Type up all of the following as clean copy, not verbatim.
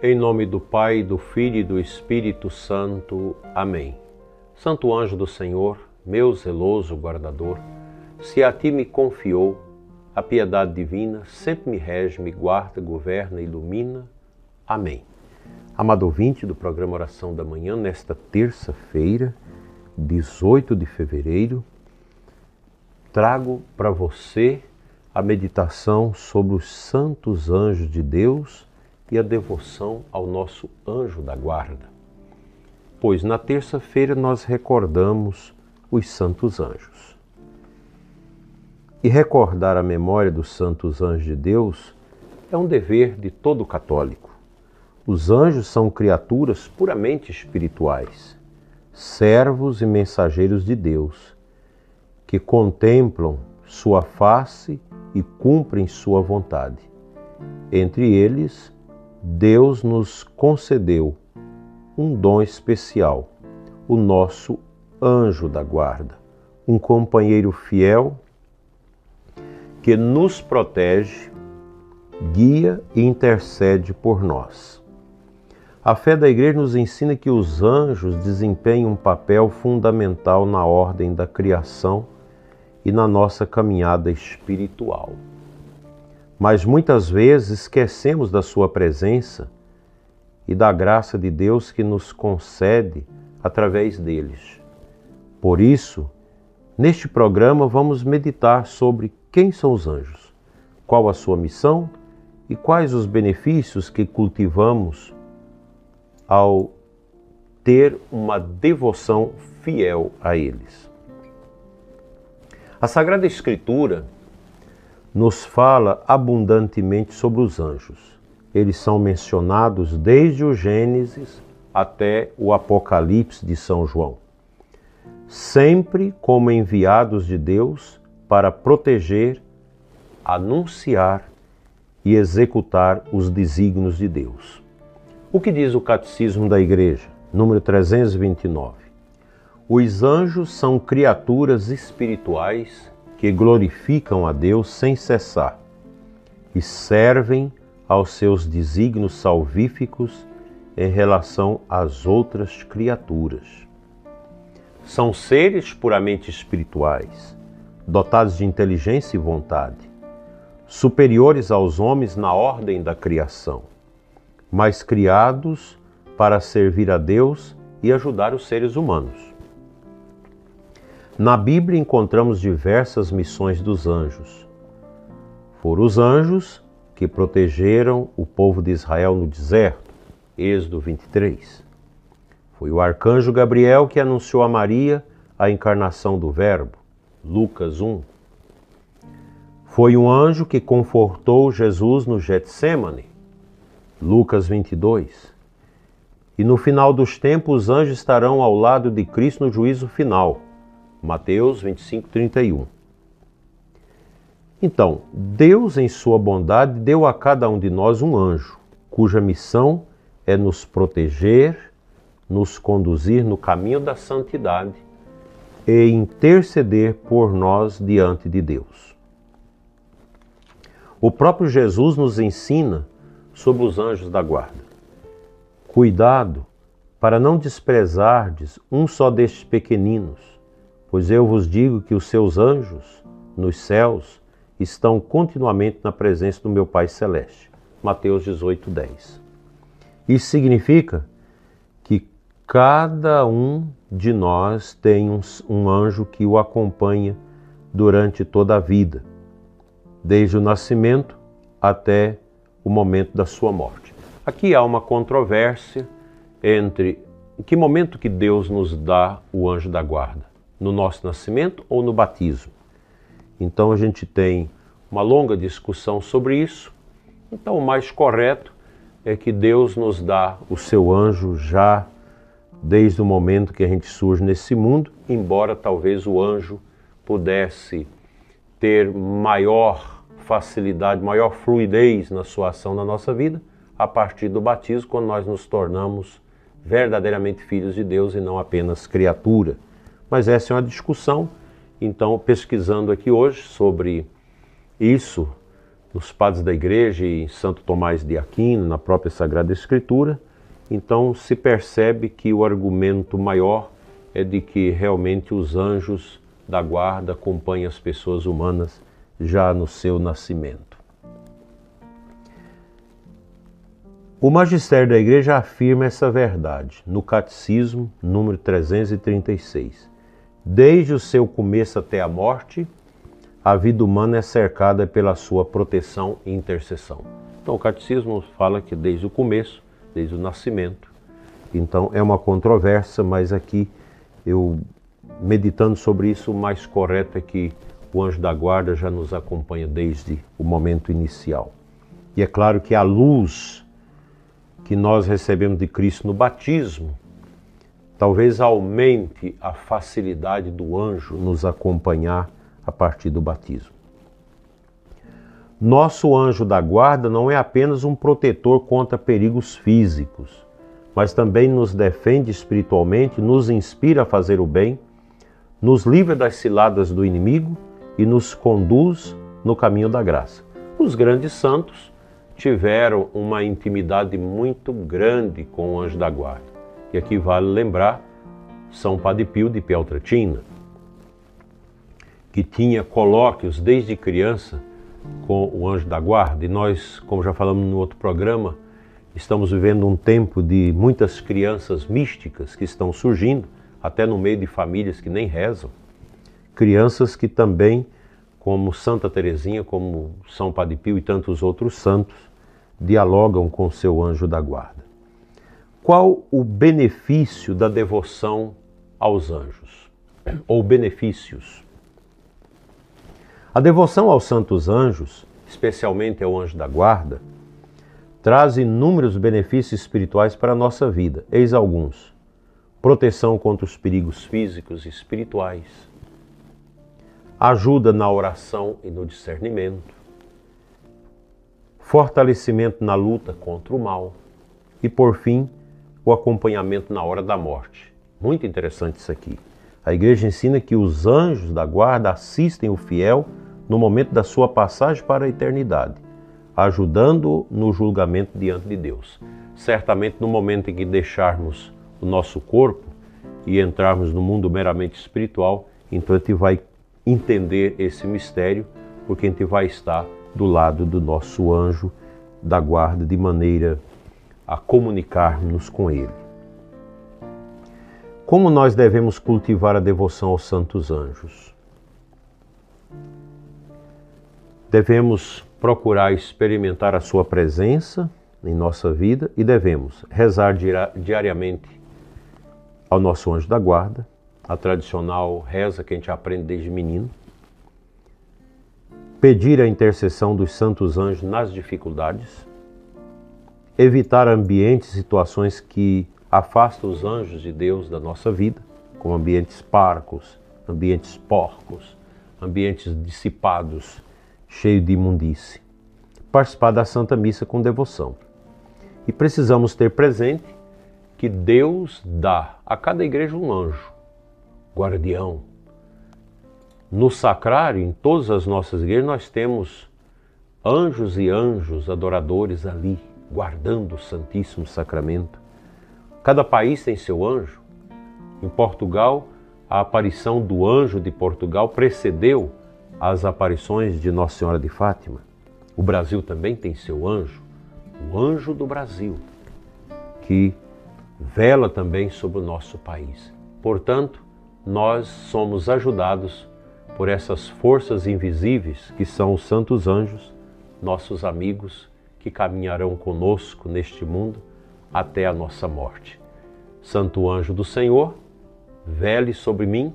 Em nome do Pai, do Filho e do Espírito Santo. Amém. Santo anjo do Senhor, meu zeloso guardador, se a ti me confiou a piedade divina, sempre me rege, me guarda, governa, ilumina. Amém. Amado ouvinte do programa Oração da Manhã, nesta terça-feira, 18 de fevereiro, trago para você a meditação sobre os santos anjos de Deus e a devoção ao nosso anjo da guarda. Pois na terça-feira nós recordamos os santos anjos. E recordar a memória dos santos anjos de Deus é um dever de todo católico. Os anjos são criaturas puramente espirituais, servos e mensageiros de Deus, que contemplam sua face e cumprem sua vontade. Entre eles, Deus nos concedeu um dom especial, o nosso anjo da guarda, um companheiro fiel que nos protege, guia e intercede por nós. A fé da Igreja nos ensina que os anjos desempenham um papel fundamental na ordem da criação e na nossa caminhada espiritual. Mas muitas vezes esquecemos da sua presença e da graça de Deus que nos concede através deles. Por isso, neste programa vamos meditar sobre quem são os anjos, qual a sua missão e quais os benefícios que cultivamos ao ter uma devoção fiel a eles. A Sagrada Escritura nos fala abundantemente sobre os anjos. Eles são mencionados desde o Gênesis até o Apocalipse de São João, sempre como enviados de Deus para proteger, anunciar e executar os desígnios de Deus. O que diz o Catecismo da Igreja, número 329? Os anjos são criaturas espirituais que glorificam a Deus sem cessar e servem aos seus desígnios salvíficos em relação às outras criaturas. São seres puramente espirituais, dotados de inteligência e vontade, superiores aos homens na ordem da criação, mas criados para servir a Deus e ajudar os seres humanos. Na Bíblia encontramos diversas missões dos anjos. Foram os anjos que protegeram o povo de Israel no deserto, Êxodo 23. Foi o arcanjo Gabriel que anunciou a Maria a encarnação do Verbo, Lucas 1. Foi um anjo que confortou Jesus no Getsêmani, Lucas 22. E no final dos tempos, os anjos estarão ao lado de Cristo no juízo final, Mateus 25, 31. Então, Deus, em sua bondade, deu a cada um de nós um anjo, cuja missão é nos proteger, nos conduzir no caminho da santidade e interceder por nós diante de Deus. O próprio Jesus nos ensina sobre os anjos da guarda. Cuidado para não desprezardes um só destes pequeninos, pois eu vos digo que os seus anjos nos céus estão continuamente na presença do meu Pai Celeste. Mateus 18, 10. Isso significa que cada um de nós tem um anjo que o acompanha durante toda a vida, desde o nascimento até o momento da sua morte. Aqui há uma controvérsia entre em que momento que Deus nos dá o anjo da guarda, no nosso nascimento ou no batismo. Então a gente tem uma longa discussão sobre isso. Então o mais correto é que Deus nos dá o seu anjo já desde o momento que a gente surge nesse mundo, embora talvez o anjo pudesse ter maior facilidade, maior fluidez na sua ação na nossa vida, a partir do batismo, quando nós nos tornamos verdadeiramente filhos de Deus e não apenas criatura. Mas essa é uma discussão. Então, pesquisando aqui hoje sobre isso, nos padres da igreja e em Santo Tomás de Aquino, na própria Sagrada Escritura. Então se percebe que o argumento maior é de que realmente os anjos da guarda acompanham as pessoas humanas já no seu nascimento. O magistério da igreja afirma essa verdade no Catecismo, número 336. Desde o seu começo até a morte, a vida humana é cercada pela sua proteção e intercessão. Então o Catecismo fala que desde o começo, desde o nascimento. Então é uma controvérsia, mas aqui eu, meditando sobre isso, o mais correto é que o anjo da guarda já nos acompanha desde o momento inicial. E é claro que a luz que nós recebemos de Cristo no batismo, talvez aumente a facilidade do anjo nos acompanhar a partir do batismo. Nosso anjo da guarda não é apenas um protetor contra perigos físicos, mas também nos defende espiritualmente, nos inspira a fazer o bem, nos livra das ciladas do inimigo e nos conduz no caminho da graça. Os grandes santos tiveram uma intimidade muito grande com o anjo da guarda. E aqui vale lembrar São Padre Pio de Peltrautina, que tinha colóquios desde criança com o anjo da guarda. E nós, como já falamos no outro programa, estamos vivendo um tempo de muitas crianças místicas que estão surgindo, até no meio de famílias que nem rezam. Crianças que também, como Santa Teresinha, como São Padre Pio e tantos outros santos, dialogam com seu anjo da guarda. Qual o benefício da devoção aos anjos? Ou benefícios? A devoção aos santos anjos, especialmente ao anjo da guarda, traz inúmeros benefícios espirituais para a nossa vida. Eis alguns: proteção contra os perigos físicos e espirituais, ajuda na oração e no discernimento, fortalecimento na luta contra o mal e, por fim, o acompanhamento na hora da morte. Muito interessante isso aqui. A igreja ensina que os anjos da guarda assistem o fiel no momento da sua passagem para a eternidade, ajudando-o no julgamento diante de Deus. Certamente no momento em que deixarmos o nosso corpo e entrarmos no mundo meramente espiritual, então a gente vai entender esse mistério, porque a gente vai estar do lado do nosso anjo da guarda, de maneira a comunicar-nos com ele. Como nós devemos cultivar a devoção aos santos anjos? Devemos procurar experimentar a sua presença em nossa vida e devemos rezar diariamente ao nosso anjo da guarda, a tradicional reza que a gente aprende desde menino, pedir a intercessão dos santos anjos nas dificuldades, evitar ambientes e situações que afastam os anjos de Deus da nossa vida, como ambientes parcos, ambientes porcos, ambientes dissipados, cheios de imundície. Participar da Santa Missa com devoção. E precisamos ter presente que Deus dá a cada igreja um anjo, guardião. No sacrário, em todas as nossas igrejas, nós temos anjos e anjos adoradores ali, guardando o Santíssimo Sacramento. Cada país tem seu anjo. Em Portugal, a aparição do anjo de Portugal precedeu as aparições de Nossa Senhora de Fátima. O Brasil também tem seu anjo, o anjo do Brasil, que vela também sobre o nosso país. Portanto, nós somos ajudados por essas forças invisíveis que são os santos anjos, nossos amigos que caminharão conosco neste mundo até a nossa morte. Santo anjo do Senhor, vele sobre mim,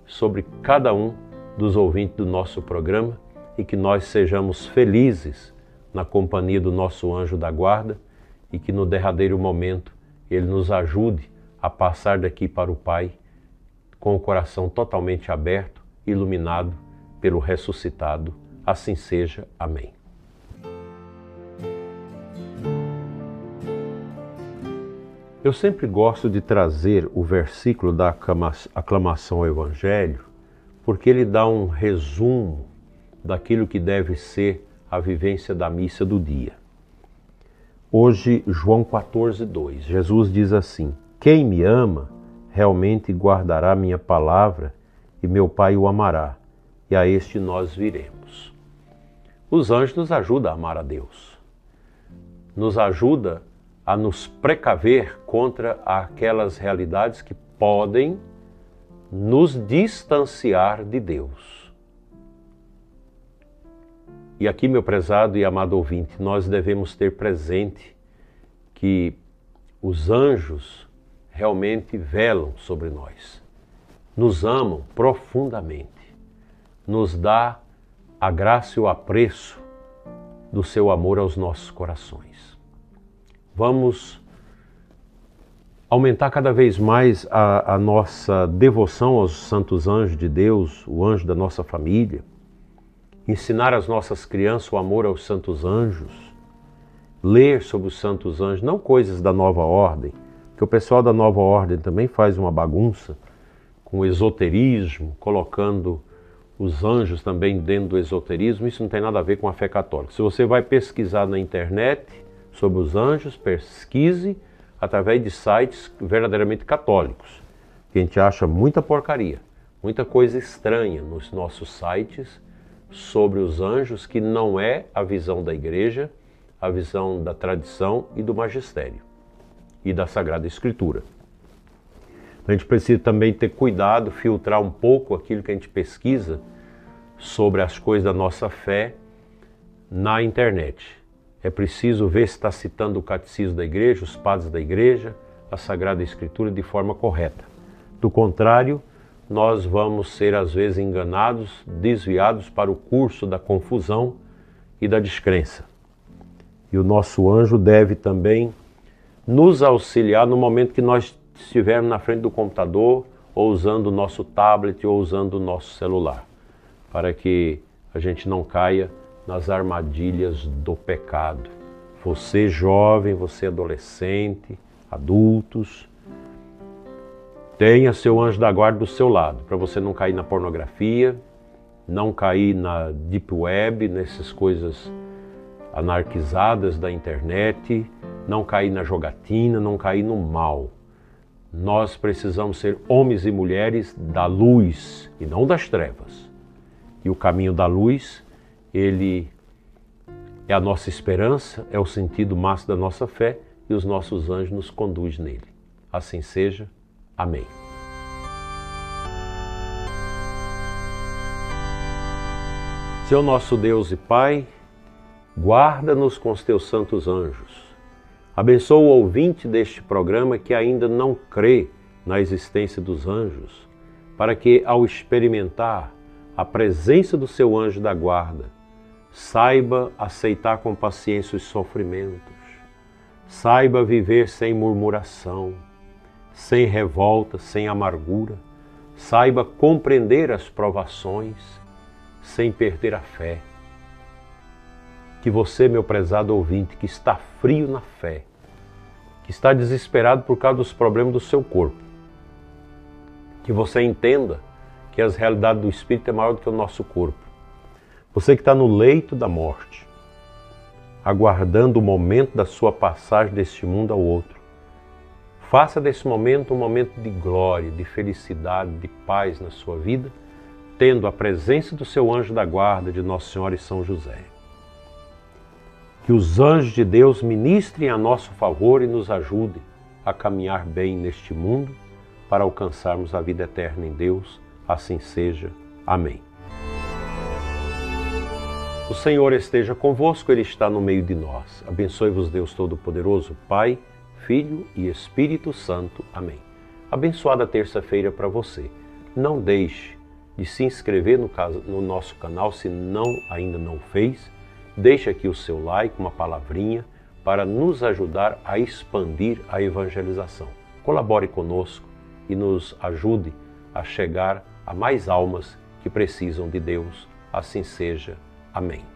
sobre cada um dos ouvintes do nosso programa e que nós sejamos felizes na companhia do nosso anjo da guarda e que no derradeiro momento ele nos ajude a passar daqui para o Pai com o coração totalmente aberto, iluminado pelo ressuscitado. Assim seja. Amém. Eu sempre gosto de trazer o versículo da aclamação ao Evangelho, porque ele dá um resumo daquilo que deve ser a vivência da missa do dia. Hoje, João 14:2, Jesus diz assim: quem me ama realmente guardará minha palavra e meu Pai o amará, e a este nós viremos. Os anjos nos ajudam a amar a Deus, nos ajuda a nos precaver contra aquelas realidades que podem nos distanciar de Deus. E aqui, meu prezado e amado ouvinte, nós devemos ter presente que os anjos realmente velam sobre nós, nos amam profundamente, nos dá a graça e o apreço do seu amor aos nossos corações. Vamos aumentar cada vez mais a nossa devoção aos santos anjos de Deus, o anjo da nossa família, ensinar às nossas crianças o amor aos santos anjos, ler sobre os santos anjos, não coisas da nova ordem, que o pessoal da nova ordem também faz uma bagunça com esoterismo, colocando os anjos também dentro do esoterismo. Isso não tem nada a ver com a fé católica. Se você vai pesquisar na internet sobre os anjos, pesquise através de sites verdadeiramente católicos, que a gente acha muita porcaria, muita coisa estranha nos nossos sites sobre os anjos, que não é a visão da igreja, a visão da tradição e do magistério e da Sagrada Escritura. A gente precisa também ter cuidado, filtrar um pouco aquilo que a gente pesquisa sobre as coisas da nossa fé na internet. É preciso ver se está citando o catecismo da igreja, os padres da igreja, a Sagrada Escritura de forma correta. Do contrário, nós vamos ser às vezes enganados, desviados para o curso da confusão e da descrença. E o nosso anjo deve também nos auxiliar no momento que nós estivermos na frente do computador, ou usando o nosso tablet, ou usando o nosso celular, para que a gente não caia nas armadilhas do pecado. Você jovem, você adolescente, adultos, tenha seu anjo da guarda do seu lado, para você não cair na pornografia, não cair na deep web, nessas coisas anarquizadas da internet, não cair na jogatina, não cair no mal. Nós precisamos ser homens e mulheres da luz e não das trevas. E o caminho da luz, ele é a nossa esperança, é o sentido máximo da nossa fé, e os nossos anjos nos conduzem nele. Assim seja. Amém. Senhor nosso Deus e Pai, guarda-nos com os teus santos anjos. Abençoa o ouvinte deste programa que ainda não crê na existência dos anjos, para que, ao experimentar a presença do seu anjo da guarda, saiba aceitar com paciência os sofrimentos, saiba viver sem murmuração, sem revolta, sem amargura, saiba compreender as provações sem perder a fé. Que você, meu prezado ouvinte, que está frio na fé, que está desesperado por causa dos problemas do seu corpo, que você entenda que as realidades do Espírito é maior do que o nosso corpo. Você que está no leito da morte, aguardando o momento da sua passagem deste mundo ao outro, faça desse momento um momento de glória, de felicidade, de paz na sua vida, tendo a presença do seu anjo da guarda, de Nossa Senhora e São José. Que os anjos de Deus ministrem a nosso favor e nos ajudem a caminhar bem neste mundo para alcançarmos a vida eterna em Deus. Assim seja. Amém. O Senhor esteja convosco, Ele está no meio de nós. Abençoe-vos Deus Todo-Poderoso, Pai, Filho e Espírito Santo. Amém. Abençoada terça-feira para você. Não deixe de se inscrever no nosso canal, se ainda não fez. Deixe aqui o seu like, uma palavrinha, para nos ajudar a expandir a evangelização. Colabore conosco e nos ajude a chegar a mais almas que precisam de Deus. Assim seja. Amém.